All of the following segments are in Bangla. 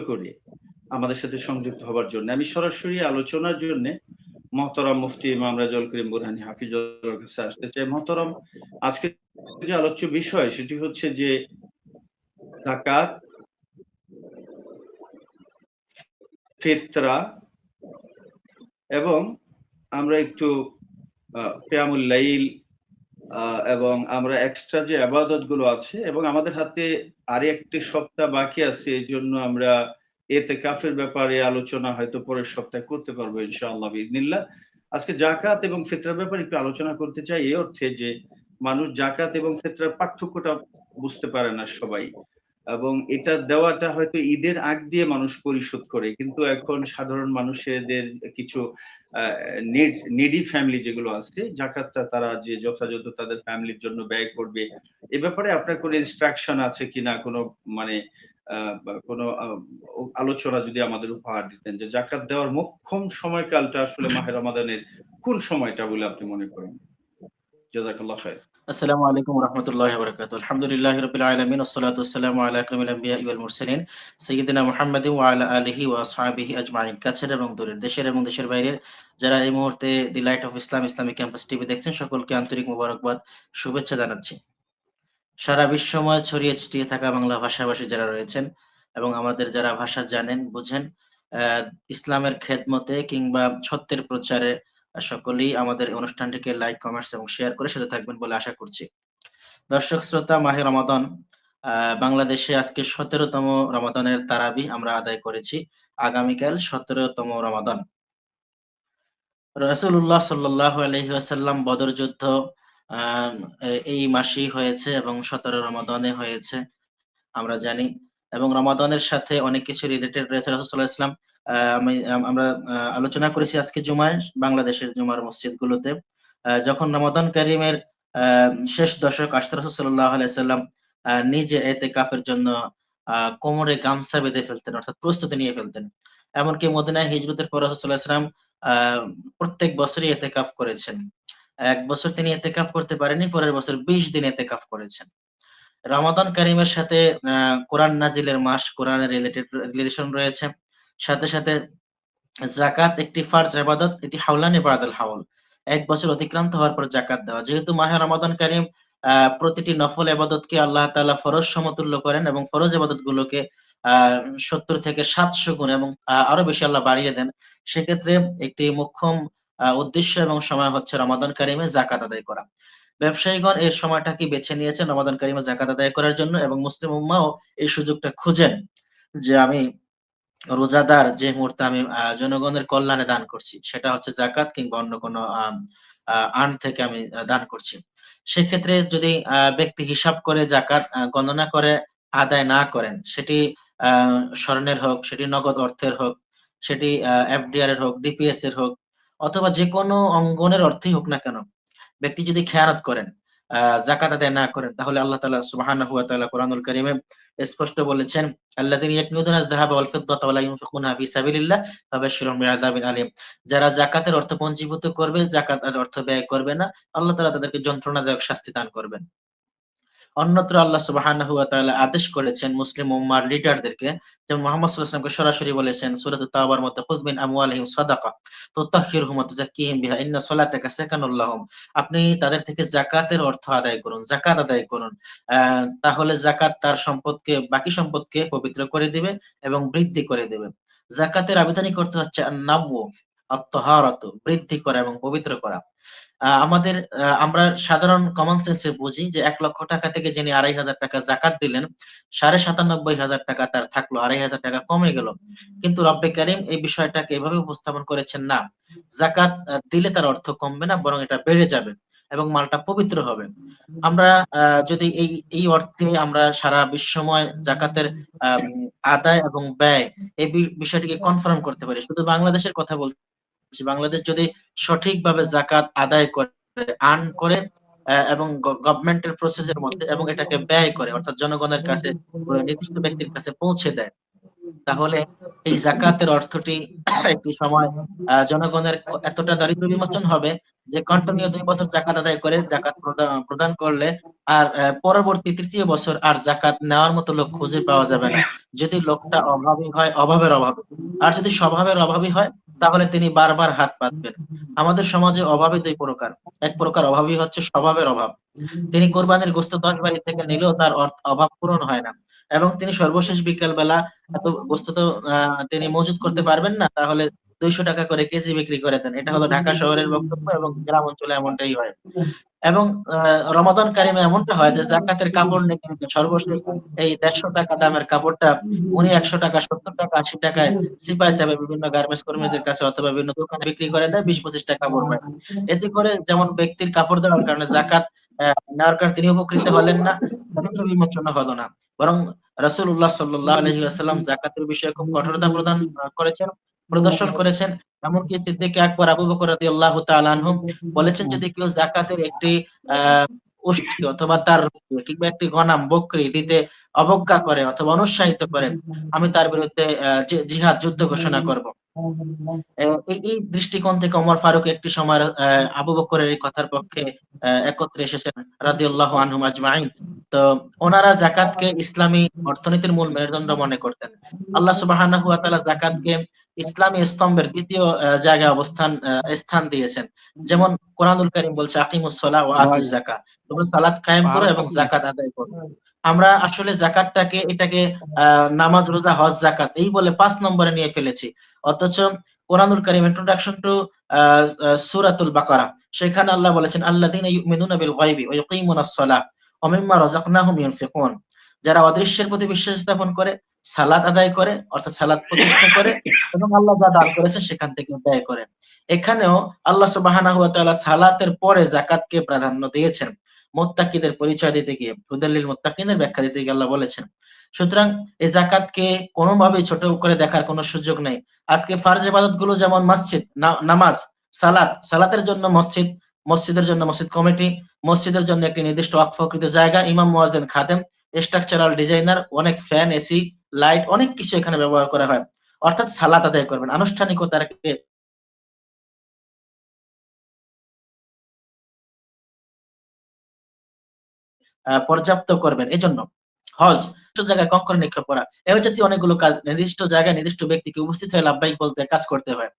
করে আমাদের সাথে সংযুক্ত হবার জন্য। আমি সরাসরি আলোচনার জন্যে মহতারাম মুফতি ইমাম রেজাউল করিম বুরহানি হাফিজুল্লাহর কাছে আসতে চাই। মহতারাম, আজকে যে আলোচ্য বিষয় সেটি হচ্ছে যে যাকাত, ফিতরা এবং আমরা একটু কিয়ামুল লাইল এবং আমরা এক্সট্রা যে ইবাদত গুলো আছে এবং আমাদের হাতে আরেকটি সপ্তাহ বাকি আছে, এজন্য আমরা ইতিকাফের ব্যাপারে আলোচনা হয়তো পরের সপ্তাহে করতে পারবো ইনশাআল্লাহ বিইذনিল্লাহ। আজকে যাকাত এবং ফিতরার ব্যাপারে একটু আলোচনা করতে চাই এই অর্থে যে মানুষ যাকাত এবং ফিতরার পার্থক্যটা বুঝতে পারে না সবাই, এবং এটা দেওয়াটা হয়তো ঈদের আগ দিয়ে মানুষ পরিশোধ করে, কিন্তু এখন সাধারণ মানুষদের কিছু নিডি ফ্যামিলি যেগুলো আছে, যাকাতটা তারা যে যথাযথ তাদের ফ্যামিলির জন্য ব্যয় করবে, এ ব্যাপারে আপনার কোনো ইনস্ট্রাকশন আছে কিনা, কোনো মানে কোনো আলোচনা যদি আমাদের উপহার দিতেন যে যাকাত দেওয়ার মোক্ষম সময়কালটা আসলে মাহে রমাদানের কোন সময়টা বলে আপনি মনে করেন? জাযাকাল্লাহ খায়ের। আসসালামু আলাইকুম ওয়া রাহমাতুল্লাহি ওয়া বারাকাতুহু। আলহামদুলিল্লাহি রাব্বিল আলামিন ওয়াসসালাতু ওয়াসসালামু আলা আকরামিল আমবিয়াই ওয়াল মুরসালিন সাইয়্যিদিনা মুহাম্মাদিন ওয়া আলা আলিহি ওয়া আসহাবিহি আজমাইন। কাছের এবং দূরের, দেশের এবং দেশের বাইরের যারা এই মুহূর্তে the light of Islam Islamic campus TV দেখছেন, সকলকে আন্তরিক মোবারকবাদ, শুভেচ্ছা জানাচ্ছি। সারা বিশ্বময় ছড়িয়ে ছিটিয়ে থাকা বাংলা ভাষাভাষী যারা রয়েছেন এবং আমাদের যারা ভাষা জানেন, বুঝেন, ইসলামের খেদমতে কিংবা সত্যের প্রচারে সকলেই আমাদের অনুষ্ঠানটিকে লাইক, কমেন্টস এবং শেয়ার করে সাথে থাকবেন বলে আশা করছি। দর্শক শ্রোতা, মাহে রমাদান বাংলাদেশে আজকে ১৭তম রমাদানের তারাবি আমরা আদায় করেছি। আগামীকাল ১৭তম রমাদান। রাসূলুল্লাহ সাল্লাল্লাহু আলাইহি ওয়াসাল্লাম বদর যুদ্ধ এই মাসেই হয়েছে এবং ১৭ রমাদানে হয়েছে আমরা জানি, এবং রমাদানের সাথে অনেক কিছু রিলেটেড রয়েছে। রাসূল সাল্লাল্লাহু আলাইহি ওয়াসাল্লাম আমরা আলোচনা করেছি আজকে জুমায় বাংলাদেশের জুমার মসজিদগুলোতে। যখন রমাদান কারীমের শেষ দশক আসতো, রাসূল সাল্লাল্লাহু আলাইহি ওয়াসাল্লাম নিজে ইতিকাফের জন্য কোমরে গামছা বেঁধে ফেলতেন, অর্থাৎ প্রস্তুতি নিয়ে ফেলতেন। এমনকি মদিনায় হিজরতের পর রাসূল সাল্লাল্লাহু আলাইহি ওয়াসাল্লাম প্রত্যেক বছরই ইতিকাফ করেছেন। এক বছর তিনি ইতিকাফ করতে পারেননি, পরের বছর ২০ দিন ইতিকাফ করেছেন। রমাদান কারীমের সাথে কোরআন নাজিলের মাস, কোরআনের রিলেশন রয়েছে। সাথে, সাথে যাকাত একটি ফারজ ইবাদত, এটি হাওলানি বাদাল হাওল। ১ বছর অতিক্রান্ত হওয়ার পর যাকাত দেওয়া। যেহেতু মাহে রমাদান কারীম প্রতিটি নফল ইবাদতকে আল্লাহ তাআলা ফরজ সমতুল্য করেন এবং ফরজ ইবাদতগুলোকে আ ৭০ থেকে ৭০০ গুণ এবং আরো বেশি আল্লাহ বাড়িয়ে দেন। সেক্ষেত্রে একটি মোক্ষম উদ্দেশ্য এবং সময় হচ্ছে রমাদান কারীমে যাকাত আদায় করা। ব্যবসায়ীগণ এই সময়টাকে বেছে নিয়েছেন রমাদান কারীমে যাকাত আদায় করার জন্য, এবং মুসলিম উম্মাও এই সুযোগটা খুঁজেন যে আমি রোজাদার যে মুহূর্তে আমি জনগণের কল্যাণে দান করছি, সেটা হচ্ছে যাকাত কিংবা অন্য কোনো আম আ আর্ন থেকে আমি দান করছি। সেক্ষেত্রে যদি ব্যক্তি হিসাব করে যাকাত গণনা করে আদায় না করেন, সেটি আ স্বর্ণের হোক, সেটি নগদ অর্থের হোক, সেটি এফডিআর এর হোক, ডিপিএস এর হোক, অথবা যেকোনো অঙ্গনের অর্থই হোক না কেন, ব্যক্তি যদি খেয়ানত করেন, যাকাত আদায় না করেন, তাহলে আল্লাহ তাআলা সুবহানাহু ওয়া তাআলা কোরআনুল কারীমে স্পষ্ট বলেছেন, আল্লাযীনা ইয়াকনিজুনা আয-যাহাবা ওয়াল ফিদ্দাতা ওয়া লা ইউনফিকুনা ফি সাবিলিল্লাহ ফাবাশশিরহুম বিআযাবিন আলীম। যারা যাকাতের অর্থ পঞ্জীভূত করবে, যাকাতের অর্থ ব্যয় করবে না, আল্লাহ তাআলা তাদেরকে যন্ত্রণাদায়ক শাস্তি দান করবেন। অন্যত্র আল্লাহ সুবহানাহু ওয়া তাআলা আদেশ করেছেন মুসলিম উম্মার লিডারদেরকে, যেমন মুহাম্মদ সাল্লাল্লাহু আলাইহি ওয়াসাল্লামকে সরাসরি বলেছেন সূরাত তাওবার মধ্যে, "খুয মিন আমওয়ালিহিম সাদাকা তুতাহহিরুহুম ওয়া তুযাক্কিহিম বিহা ইন্না সালাতাকা সাকানুল লাহুম।" আপনি তাদের থেকে যাকাতের অর্থ আদায় করুন, যাকাত আদায় করুন। তাহলে যাকাত তার সম্পদকে, বাকি সম্পদকে পবিত্র করে দিবে এবং বৃদ্ধি করে দিবে। যাকাতের আবিধানিক অর্থ হচ্ছে আন-নামউ, আত-তাহারাতু, বৃদ্ধি করা এবং পবিত্র করা। আমাদের আমরা সাধারণ কমন সেন্সে বুঝি যে ৳১,০০,০০০ থেকে যিনি ৳২,৫০০ যাকাত দিলেন, ৳৯৭,৫০০ তার থাকলো, ৳২,৫০০ কমে গেল। কিন্তু রব্বে কারীম এই বিষয়টাকে এভাবে উপস্থাপন করেছেন, না, যাকাত দিলে তার অর্থ কমবে না, বরং এটা বেড়ে যাবে এবং মালটা পবিত্র হবে। আমরা যদি এই অর্থে আমরা সারা বিশ্বময় যাকাতের আম আদায় এবং ব্যয়, এই বিষয়টিকে কনফার্ম করতে পারি। শুধু বাংলাদেশের কথা বলছি। বাংলাদেশ যদি সঠিকভাবে যাকাত আদায় করে, আর্ন করে এবং গভর্নমেন্টের প্রসেস এর মধ্যে এবং এটাকে ব্যয় করে, অর্থাৎ জনগণের কাছে, নির্দিষ্ট ব্যক্তির কাছে পৌঁছে দেয়, তাহলে এই জাকাতের অর্থটি একটি সময় জনগণের এতটা দারিদ্র বিমোচন হবে যে কন্টিনিউ ২ বছর জাকাত আদায় করে জাকাত প্রদান করলে আর পরবর্তী ৩য় বছর আর জাকাত নেওয়ার মতো লোক খুঁজে পাওয়া যাবে না। যদি লোকটা অভাবী হয়, অভাবের অভাবে। আর যদি স্বভাবের অভাবী হয় তাহলে তিনি বারবার হাত পাতবেন। আমাদের সমাজে অভাবী ২ প্রকার। এক প্রকার অভাবী হচ্ছে স্বভাবের অভাব। তিনি কোরবানির গোশত ১০ বাড়ি থেকে নিলেও তার অভাব পূরণ হয় না। এবং তিনি সর্বশেষ বিকেল বেলা এত গোশত তো তিনি মজুত করতে পারবেন না। তাহলে ৳২০০ করে কেজি বিক্রি করে দেন। এটা হলো ঢাকা শহরের বক্তব্য এবং গ্রাম অঞ্চলে এমনটাই হয়। এবং রমাদান কারিমে এমনটা হয় যে জাকাতের কাপড় নিতে, নিতে সর্বশেষ এই ৳১৫০ দামের কাপড়টা উনি ৳১০০, ৳৭০, ৳৮০ সিপাই সাহেব বিভিন্ন গার্মেন্টস কর্মীদের কাছে অথবা বিভিন্ন দোকানে বিক্রি করে দেয়, ৳২০-৳২৫ কাপড় পায়। এতে করে যেমন ব্যক্তির কাপড় দেওয়ার কারণে জাকাত নেওয়ার কারণে তিনি উপকৃত হলেন না, দারিদ্র্য বিমোচনও হলো না। বরং রাসূলুল্লাহ সাল্লাল্লাহু আলাইহি ওয়াসাল্লাম জাকাতের বিষয়ে খুব কঠোরতা প্রদান করেছেন, প্রদর্শন করেছেন। এমনকি সিদ্দিক আকবর আবু বকর রাদিয়াল্লাহু তাআলা আনহু বলেছেন, যদি কেউ জাকাতের একটি আ ওষ্ঠী অথবা তার কিংবা একটি গনাম বকরি দিতে অবজ্ঞা করে অথবা অনুৎসাহিত করে, আমি তার বিরুদ্ধে জিহাদ যুদ্ধ ঘোষণা করব। এই দৃষ্টিকোণ থেকে ওমর ফারুক একটি সময় আবু বকরের এই কথার পক্ষে একত্রে এসেছেন রাদিয়াল্লাহু আনহুম আজমাইন। তো ওনারা যাকাতকে ইসলামী অর্থনীতির মূল মেরুদণ্ড মনে করতেন। আল্লাহ সুবহানাহু ওয়া তাআলা যাকাতকে ইসলামী স্তম্ভের ২য় জায়গায় স্থান দিয়েছেন। যেমন কোরআনুল কারীম বলছে আকিমুস সালাহ ওয়া আতুজ যাকাত। তোমরা সালাত কায়েম করো এবং যাকাত আদায় করো। আমরা আসলে যাকাতটাকে এটাকে আ নামাজ, রোজা, হজ, যাকাত এই বলে ৫ নম্বরে নিয়ে ফেলেছি। অথচ কোরআনুল কারীম ইন্ট্রোডাকশন টু আ আ সূরাতুল বাকারা, সেখানে আল্লাহ বলেছেন আল্লাযীনা ইউমিনুনা বিল গায়বি ওয়া ইউকিমুনাস সালাহ ওয়া মিম্মা রাযাকনাহুম ইউনফিকুন। যারা অদৃশ্যের প্রতি বিশ্বাস স্থাপন করে, সালাত আদায় করে অর্থাৎ সালাত প্রতিষ্ঠা করে এবং আল্লাহ যা দান করেছে সেখান থেকে ব্যয় করে। এখানেও আল্লাহ সুবহানাহু ওয়া তাআলা সালাতের পরে যাকাতকে প্রাধান্য দিয়েছেন। মুত্তাকিদের পরিচয় দিতে গিয়ে, হুদাল লিল মুত্তাকিনের ব্যাখ্যা দিতে গিয়ে আল্লাহ বলেছেন। সুতরাং এই যাকাতকে কোনোভাবেই ছোট করে দেখার কোনো সুযোগ নেই। আজকে ফারজ ইবাদতগুলো যেমন মসজিদ, নামাজ, সালাতের জন্য মসজিদ, মসজিদের জন্য মসজিদ কমিটি, মসজিদের জন্য একটি নির্দিষ্ট ওয়াকফকৃত জায়গা, ইমাম, মুয়াজ্জিন, খাদেম, স্ট্রাকচারাল ডিজাইনার, অনেক ফ্যান, এসি, লাইট অনেক কিছু এখানে ব্যবহার করা হয়। অর্থাৎ সালাত আদায় করবেন। আনুষ্ঠানিকতাকে পর্যাপ্ত করবেন। এজন্য হজ, নির্দিষ্ট জায়গায় কঙ্কর নিক্ষেপ করা, এ জাতীয় অনেকগুলো কাজ নির্দিষ্ট জায়গায় নির্দিষ্ট ব্যক্তিকে উপস্থিত হয়ে লাব্বাইক বলতে কাজ করতে হয়।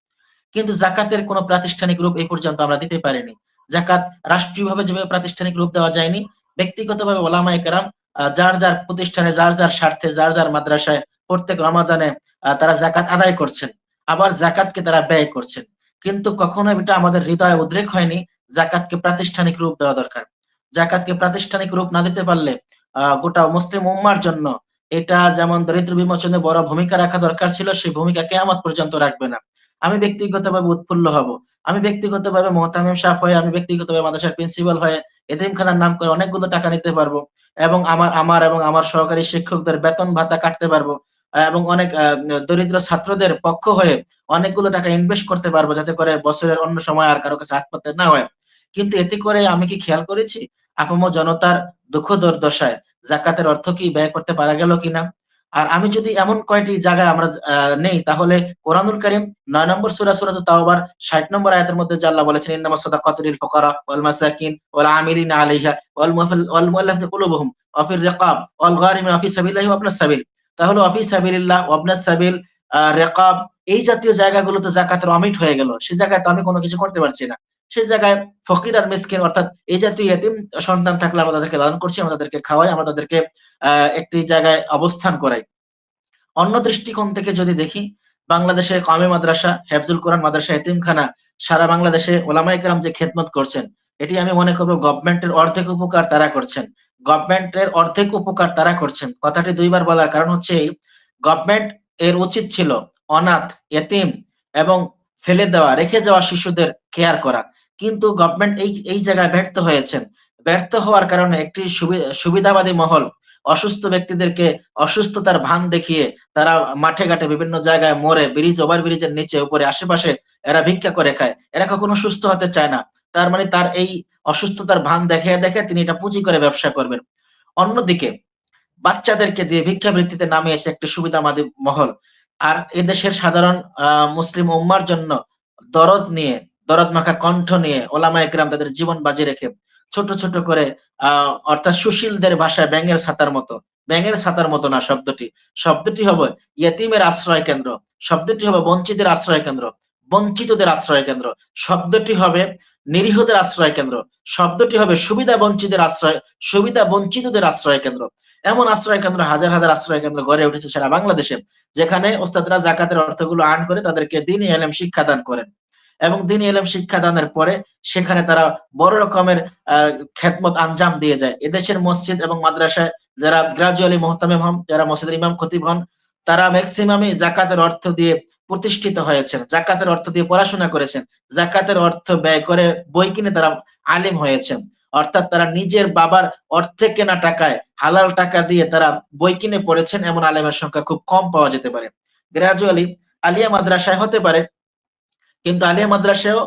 কিন্তু যাকাতের কোনো প্রাতিষ্ঠানিক রূপ এই পর্যন্ত আমরা দিতে পারিনি। যাকাত রাষ্ট্রীয়ভাবে যেভাবে প্রাতিষ্ঠানিক রূপ দেওয়া যায়নি, ব্যক্তিগতভাবে ওলামায়ে কেরাম যার, যার প্রতিষ্ঠানে, যার, যার স্বার্থে, যার, যার মাদ্রাসায় প্রত্যেক রমাদানে তারা যাকাত আদায় করছেন। আবার যাকাতকে তারা ব্যয় করছেন। কিন্তু কখনো এটা আমাদের হৃদয়ে উদ্রেক হয়নি যাকাতকে প্রাতিষ্ঠানিক রূপ দেওয়া দরকার। যাকাতকে প্রাতিষ্ঠানিক রূপ না দিতে পারলে গোটা মুসলিম উম্মার জন্য এটা যেমন দরিদ্র বিমোচনে বড় ভূমিকা রাখা দরকার ছিল, সেই ভূমিকা কিয়ামত পর্যন্ত রাখবে না। আমি ব্যক্তিগতভাবে উৎফুল্ল হব। আমি ব্যক্তিগতভাবে মোহতামিম সাহেব হয়ে, আমি ব্যক্তিগতভাবে মাদ্রাসার প্রিন্সিপাল হয়ে এতিমখানার নাম করে অনেকগুলো টাকা নিতে পারবো এবং আমার সহকারী শিক্ষকদের বেতন ভাতা কাটতে পারবো এবং অনেক দরিদ্র ছাত্রদের পক্ষ হয়ে অনেকগুলো টাকা ইনভেস্ট করতে পারবো যাতে করে বছরের অন্য সময় আর কারো কাছে হাত পাততে না হয়। কিন্তু এতে করে আমি কি খেয়াল করেছি আপামর জনতার দুঃখ দুর্দশায় যাকাতের অর্থ কি ব্যয় করতে পারা গেল কিনা? আর আমি যদি এমন কয়টি জায়গায় আমরা নেই তাহলে কোরআনুল কারীম ৯ নম্বর সূরাতুত তাওবার ৬০ নম্বর আয়াতের মধ্যে যে আল্লাহ বলেছেন ইন্নামাস সাদাকাতু লিল ফুকারা ওয়াল মাসাকিন ওয়াল আমিলিনা আলাইহা ওয়াল মুআল্লাফাতি কুলুবুহুম ওয়া ফির রিকাব ওয়াল গারিমিনা ফি সাবিলিল্লাহি ওয়া ইবনাস সাবিল। তাহলে ওয়া ফি সাবিলিল্লাহ ওয়া ইবনাস সাবিল, রিকাব এই জাতীয় জায়গাগুলোতে যাকাতের অমিট হয়ে গেল। সে জায়গায় তো আমি কোনো কিছু করতে পারছি না। সেই জায়গায় ফকির আর মিসকিন অর্থাৎ এই জাতীয় এতিম সন্তান থাকলে আমরা তাদেরকে লালন করছি, আমরা তাদেরকে খাওয়াই, আমরা তাদেরকে একটি জায়গায় অবস্থান করাই। অন্য দৃষ্টিকোণ থেকে যদি দেখি, বাংলাদেশে কওমি মাদ্রাসা, হেফজুল কোরআন মাদ্রাসা, এতিমখানা সারা বাংলাদেশে ওলামায়ে কেরাম যে খেদমত করছেন, এটি আমি মনে করব গভর্নমেন্টের অর্ধেক উপকার তারা করছেন। গভর্নমেন্টের অর্ধেক উপকার তারা করছেন। কথাটি ২ বার বলার কারণ হচ্ছে এই, গভর্নমেন্ট এর উচিত ছিল অনাথ, এতিম এবং ফেলে দেওয়া, রেখে যাওয়া শিশুদের কেয়ার করা। কিন্তু গভর্নমেন্ট এই জায়গায় ব্যর্থ হয়েছেন। ব্যর্থ হওয়ার কারণে একটি সুবিধাবাদী মহল অসুস্থ ব্যক্তিদেরকে অসুস্থতার ভান দেখিয়ে তারা মাঠে ঘাটে বিভিন্ন জায়গায় মরে, ব্রিজ, ওভার ব্রিজের নিচে উপরে আশেপাশে এরা ভিক্ষা করে খায়। এরা কখনো সুস্থ হতে চায় না। তার মানে তার এই অসুস্থতার ভান দেখাইয়া তিনি এটা পুঁজি করে ব্যবসা করবেন। অন্যদিকে বাচ্চাদেরকে দিয়ে ভিক্ষাবৃত্তিতে নামিয়েছে একটি সুবিধাবাদী মহল। আর এদেশের সাধারণ মুসলিম উম্মার জন্য দরদ নিয়ে, দরদ মাখা কণ্ঠ নিয়ে ওলামায়ে কেরাম তাদের জীবন বাজি রেখে ছোট, ছোট করে অর্থাৎ সুশীলদের ভাষায় ব্যাঙের ছাতার মতো, ব্যাঙের ছাতার মতো না শব্দটি। শব্দটি হবে ইয়েতিমের আশ্রয় কেন্দ্র, শব্দটি হবে বঞ্চিতের আশ্রয় কেন্দ্র, বঞ্চিতদের আশ্রয় কেন্দ্র, শব্দটি হবে নিরীহদের আশ্রয় কেন্দ্র, শব্দটি হবে সুবিধা বঞ্চিতদের আশ্রয় কেন্দ্র। এমন আশ্রয় কেন্দ্র, হাজার হাজার আশ্রয় কেন্দ্র গড়ে উঠেছে সারা বাংলাদেশে, যেখানে ওস্তাদরা জাকাতের অর্থগুলো আর্ন করে তাদেরকে দ্বীনি ইলম শিক্ষাদান করেন। এবং দ্বীনি ইলম শিক্ষাদানের পরে সেখানে তারা বড় রকমের খেদমত আঞ্জাম দিয়ে যায়। এদেশের মসজিদ এবং মাদ্রাসায় যারা গ্রাজুয়ালি মুহতামিম হন, যারা মসজিদের ইমাম খতিব হন, তারা ম্যাক্সিমামই জাকাতের অর্থ দিয়ে প্রতিষ্ঠিত হয়েছেন, জাকাতের অর্থ দিয়ে পড়াশোনা করেছেন, জাকাতের অর্থ ব্যয় করে বই কিনে তারা আলিম হয়েছেন। অর্থাৎ তারা নিজের বাবার অর্থে কেনা টাকায়, হালাল টাকা দিয়ে তারা বই কিনে পড়েছেন, এমন আলেমের সংখ্যা খুব কম পাওয়া যেতে পারে। গ্রাজুয়ালি আলিয়া মাদ্রাসায় হতে পারে, কিন্তু আলিয়া মাদ্রাসায়ও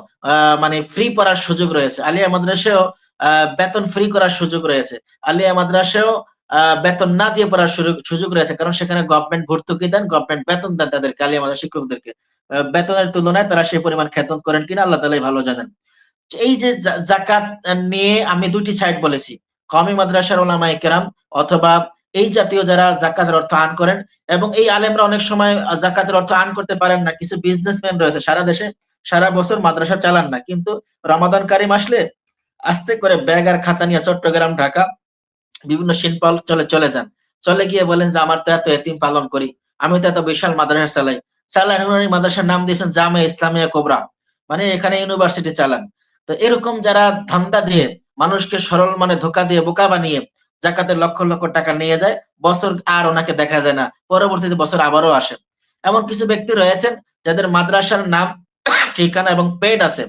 মানে ফ্রি পড়ার সুযোগ রয়েছে, আলিয়া মাদ্রাসায়ও বেতন ফ্রি করার সুযোগ রয়েছে, আলিয়া মাদ্রাসায়ও বেতন না দিয়ে পড়ার সুযোগ রয়েছে, কারণ সেখানে গভর্নমেন্ট ভর্তুকি দেন, গভর্নমেন্ট বেতন দেন তাদেরকে, আলিয়া মাদ্রাসা শিক্ষকদেরকে। বেতনের তুলনায় তারা সেই পরিমাণ খেদমত করেন কিনা আল্লাহ তাআলাই ভালো জানেন। এই যে জাকাত নিয়ে আমি দুটি সাইড বলেছি, কওমি মাদ্রাসার ওলামায়ে কেরাম অথবা এই জাতীয় যারা জাকাতের অর্থ আর্ন করেন, এবং এই আলেমরা অনেক সময় জাকাতের অর্থ আর্ন করতে পারেন না। কিছু বিজনেসম্যান রয়েছে সারা দেশে, সারা বছর মাদ্রাসা চালান না, কিন্তু রমাদান কারিম আসলে আস্তে করে ব্যাগ আর খাতা নিয়ে চট্টগ্রাম, ঢাকা বিভিন্ন শিল্পাল চলে যান। চলে গিয়ে বলেন যে আমার তো এত এতিম পালন করি, আমি তো এত বিশাল মাদ্রাসা চালাই। চালান, উনি মাদ্রাসার নাম দিয়েছেন জামিয়া ইসলামিয়া কোবরা, মানে এখানে ইউনিভার্সিটি চালান। তো এরকম যারা ধান্দা দিয়ে মানুষকে সরল মানে ধোঁকা দিয়ে বোকা বানিয়ে জাকাতের লক্ষ লক্ষ টাকা নিয়ে যায়, বছর আর ওনাকে দেখা যায় না, পরবর্তীতে বছর আবারও আসে। এমন কিছু ব্যক্তি রয়েছেন যাদের মাদ্রাসার নাম, ঠিকানা এবং পেড আছে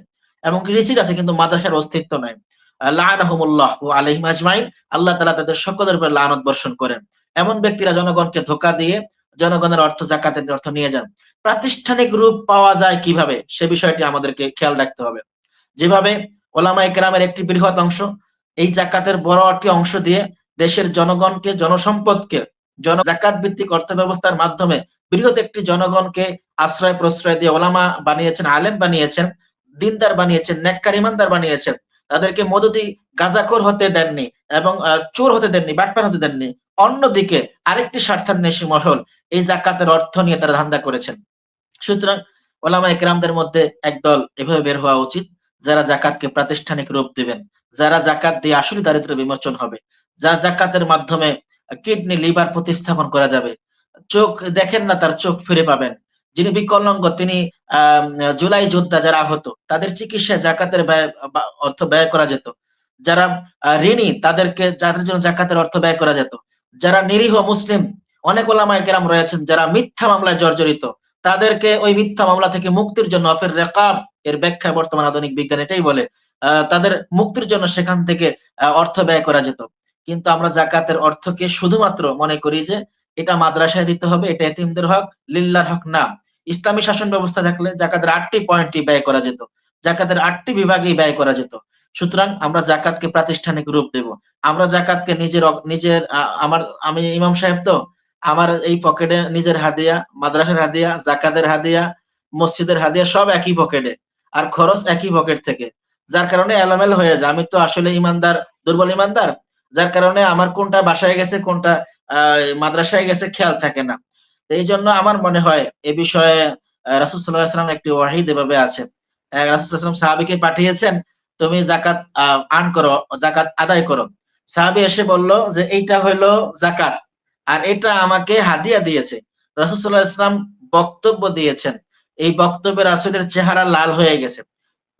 এবং রিসিট আছে, কিন্তু মাদ্রাসার অস্তিত্ব নাই। লাআনাহুমুল্লাহ ওয়া আলাইহিম আজমাইন, আল্লাহ তাআলা তাদের সকলের উপর লানত বর্ষণ করেন। এমন ব্যক্তিরা জনগণকে ধোঁকা দিয়ে জনগণের অর্থ, জাকাতের অর্থ নিয়ে যান। প্রাতিষ্ঠানিক রূপ পাওয়া যায় কিভাবে, সে বিষয়টি আমাদেরকে খেয়াল রাখতে হবে। যেভাবে ওলামায়ে কেরামের একটি বৃহৎ অংশ এই জাকাতের বড় একটি অংশ দিয়ে দেশের জনগণকে, জনসম্পদকে, জাকাত ভিত্তিক অর্থ ব্যবস্থার মাধ্যমে বৃহৎ একটি জনগণকে আশ্রয় প্রশ্রয় দিয়ে ওলামা বানিয়েছেন, আলেম বানিয়েছেন, দিনদার বানিয়েছেন, নেককার ইমানদার বানিয়েছেন। তাদেরকে মদদি গাঁজাখোর হতে দেননি এবং চোর হতে দেননি, বাটপার হতে দেননি। অন্যদিকে আরেকটি স্বার্থান্বেষী মহল এই জাকাতের অর্থ নিয়ে তারা ধান্দা করেছেন। সুতরাং ওলামায়ে কেরামদের মধ্যে একদল এভাবে বের হওয়া উচিত, যারা জাকাতকে প্রাতিষ্ঠানিক রূপ দিবেন, যারা জাকাত দিয়ে আসলে দারিদ্র্য বিমোচন হবে, যা জাকাতের মাধ্যমে কিডনি, লিভার প্রতিস্থাপন করা যাবে। চোখ দেখেন না, তার চোখ ফিরে পাবেন। যিনি বিকলাঙ্গ, তিনি জুলাই যোদ্ধা যারা আহত, তাদের চিকিৎসায় জাকাতের অর্থ ব্যয় করা যেত। যারা ঋণী, যাদের জন্য জাকাতের অর্থ ব্যয় করা যেত। যারা নিরীহ মুসলিম, অনেক ওলামায়ে কেরাম রয়েছেন যারা মিথ্যা মামলায় জর্জরিত, তাদেরকে ওই মিথ্যা মামলা থেকে মুক্তির জন্য ফির রিকাব, এর ব্যাখ্যা বর্তমান আধুনিক বিজ্ঞান এটাই বলে, তাদের মুক্তির জন্য সেখান থেকে অর্থ ব্যয় করা যেত। কিন্তু আমরা জাকাতের অর্থকে শুধুমাত্র মনে করি যে এটা মাদ্রাসায় দিতে হবে, এটা এতিমদের হক, লিল্লাহর হক না। ইসলামী শাসন ব্যবস্থা থাকলে জাকাতের ৮টি পয়েন্টই ব্যয় করা যেত, জাকাতের ৮টি বিভাগেই ব্যয় করা যেত। সুতরাং আমরা জাকাতকে প্রাতিষ্ঠানিক রূপ দেব। আমরা জাকাতকে নিজের আমি ইমাম সাহেব, তো আমার এই পকেটে নিজের হাদিয়া, মাদ্রাসার হাদিয়া, জাকাতের হাদিয়া, মসজিদের হাদিয়া সব একই পকেটে, আর খরচ একই পকেট থেকে, যার কারণে এলোমেলো হয়ে যায়। আমি তো আসলে ইমানদার, দুর্বল ইমানদার, যার কারণে আমার কোনটা বাসায় গেছে, কোনটা মাদ্রাসায় গেছে খেয়াল থাকে না। এই জন্য আমার মনে হয় এ বিষয়ে রাসূল সাল্লাল্লাহু আলাইহি ওয়াসাল্লাম একটি ওয়াহিদ এভাবে আছে। রাসূল সাল্লাল্লাহু আলাইহি ওয়াসাল্লাম সাহাবীকে পাঠিয়েছেন, তুমি জাকাত আর্ন করো, জাকাত আদায় করো। সাহাবী এসে বলল যে এইটা হইলো জাকাত, আর এটা আমাকে হাদিয়া দিয়েছে। রাসূল সাল্লাল্লাহু আলাইহি ওয়াসাল্লাম বক্তব্য দিয়েছেন, এই বক্তব্যে রাসূলের চেহারা লাল হয়ে গেছে,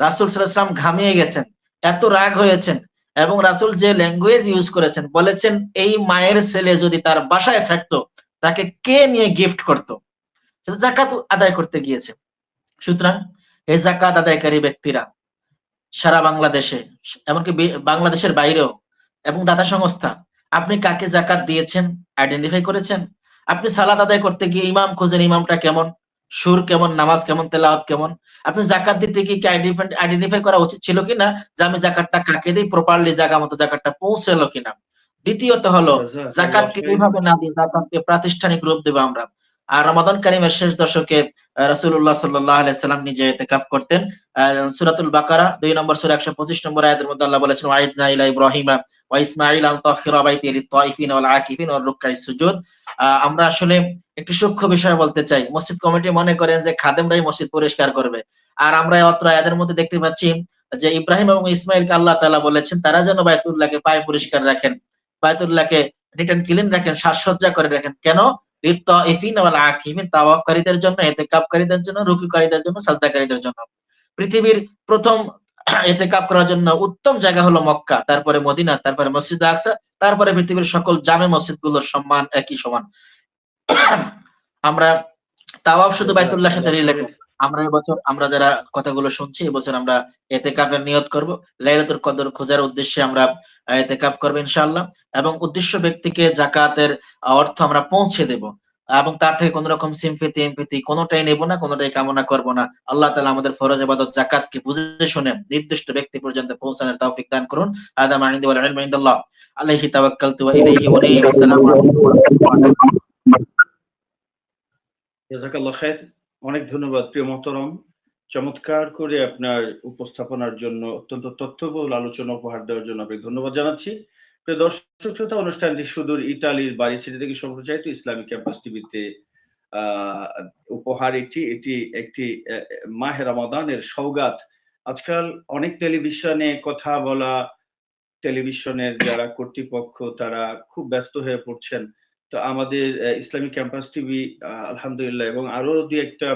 রাসূল সাল্লাল্লাহু আলাইহি ওয়াসাল্লাম ঘামিয়ে গেছেন, এত রাগ হয়েছেন। এবং রাসূল যে ল্যাঙ্গুয়েজ ইউজ করেছেন, বলেছেন এই মায়ের ছেলে যদি তার বাসায় থাকতো, তাকে কে নিয়ে গিফট করত? জাকাত আদায় করতে গিয়েছে। সুতরাং এই জাকাত আদায়কারী ব্যক্তিরা সারা বাংলাদেশে, এমনকি বাংলাদেশের বাইরেও, এবং দাতা সংস্থা, আপনি কাকে জাকাত দিয়েছেন আইডেন্টিফাই করেছেন? আপনি সালাত আদায় করতে গিয়ে ইমাম খোঁজেন, ইমামটা কেমন, সুর কেমন, নামাজ কেমন, তেলাওয়াত কেমন? আপনি জাকাত দিতে গিয়ে কি আইডেন্টিফাই করা উচিত ছিল কিনা যে আমি জাকাতটা কাকে দেই, প্রপারলি জায়গা মতো জাকাতটা পৌঁছালো কিনা? দ্বিতীয়ত হলো জাযাকাল্লাহ যাকাতকে খাইর। এইভাবে না দিয়ে যাকাতকে প্রাতিষ্ঠানিক রূপ দেব আমরা। আর রমাদান কারীমের শেষ দশকে রাসূলুল্লাহ সাল্লাল্লাহু আলাইহি সাল্লাম নিজে ইতিকাফ করতেন। সূরাতুল বাকারা ২ নম্বর সূরা ১২৫ নম্বর আয়াতের মধ্যে আল্লাহ বলেছেন, ওয়াইদনা ইলা ইব্রাহিমা ওয়া ইসমাঈল আন তাহিরা বাইতি লিত-তাইফিন ওয়াল আকিফিন ওয়ার রুকআইস সুজুদ। আমরা আসলে একটি সূক্ষ্ম বিষয় বলতে চাই। মসজিদ কমিটি মনে করেন যে খাদেমরাই মসজিদ পরিষ্কার করবে। আর আমরা অত্র আয়াতের মধ্যে দেখতে পাচ্ছি যে ইব্রাহিম এবং ইসমাঈলকে আল্লাহ তাআলা বলেছেন তারা যেন বায়তুল্লাহকে পায় পরিষ্কার রাখেন। বায়তুল্লাহকে নিট এন্ড ক্লিন রাখেন, সাজসজ্জা করে রাখেন। কেন? লিত-তাইফিন ওয়াল আকিফিন, তাওয়াফকারীদের জন্য, ইতিকাফকারীদের জন্য, রুকুকারীদের জন্য, সাজদাকারীদের জন্য। পৃথিবীর প্রথম ইতিকাফ করার জন্য উত্তম জায়গা হলো মক্কা, তারপরে মদিনা, তারপরে মসজিদে আকসা, তারপরে পৃথিবীর সকল জামে মসজিদগুলোর সম্মান একই সমান। আমরা তাওয়াফ শুধু বাইতুল্লাহর সাথে জাযাকাল্লাহ খাইর। রিলেটেড। আমরা এবছর আমরা যারা কথাগুলো শুনছি এবছর আমরা ইতিকাফের নিয়ত করব। লাইলাতুল কদর খোঁজার উদ্দেশ্যে আমরা ইতিকাফ করব ইনশাআল্লাহ, এবং উদ্দেশ্য ব্যক্তিকে যাকাতের অর্থ আমরা পৌঁছে দেব। এবং তার থেকে কোন রকম সিম্পাথি এমপ্যাথি কোনটাই নেব না, কোনটাই কামনা করব না। আল্লাহ তাআলা আমাদের ফরজ ইবাদত যাকাতকে বুঝে শুনে নির্দিষ্ট ব্যক্তি পর্যন্ত পৌঁছানোর তৌফিক দান করুন। আদা মা ইনদি ওয়াল ইলমু ইনদাল্লাহ। আলাইহি তাওয়াক্কালতু ওয়া ইলাইহি উনীব। আসসালামু আলাইকুম ওয়া রাহমাতুল্লাহ। জাযাকাল্লাহ খাইর। অনেক ধন্যবাদ প্রিয় মোহতারাম। চমৎকার করে আপনার উপস্থাপনার জন্য, অত্যন্ত তথ্যবহুল আলোচনা উপহার দেওয়ার জন্য আপনাকে ধন্যবাদ জানাচ্ছি। প্রিয় দর্শক শ্রোতা, অনুষ্ঠানটি সুদূর ইতালির বারি সিটি থেকে সম্প্রচারিত ইসলামিক ক্যাম্পাস টিভিতে উপহার এটি একটি মাহে রমাদানের সওগাত। আজকাল অনেক টেলিভিশনে কথা বলা, টেলিভিশনের যারা কর্তৃপক্ষ তারা খুব ব্যস্ত হয়ে পড়ছেন। তো আমাদের ইসলামিক ক্যাম্পাস টিভি আলহামদুলিল্লাহ এবং আরো ২-১টা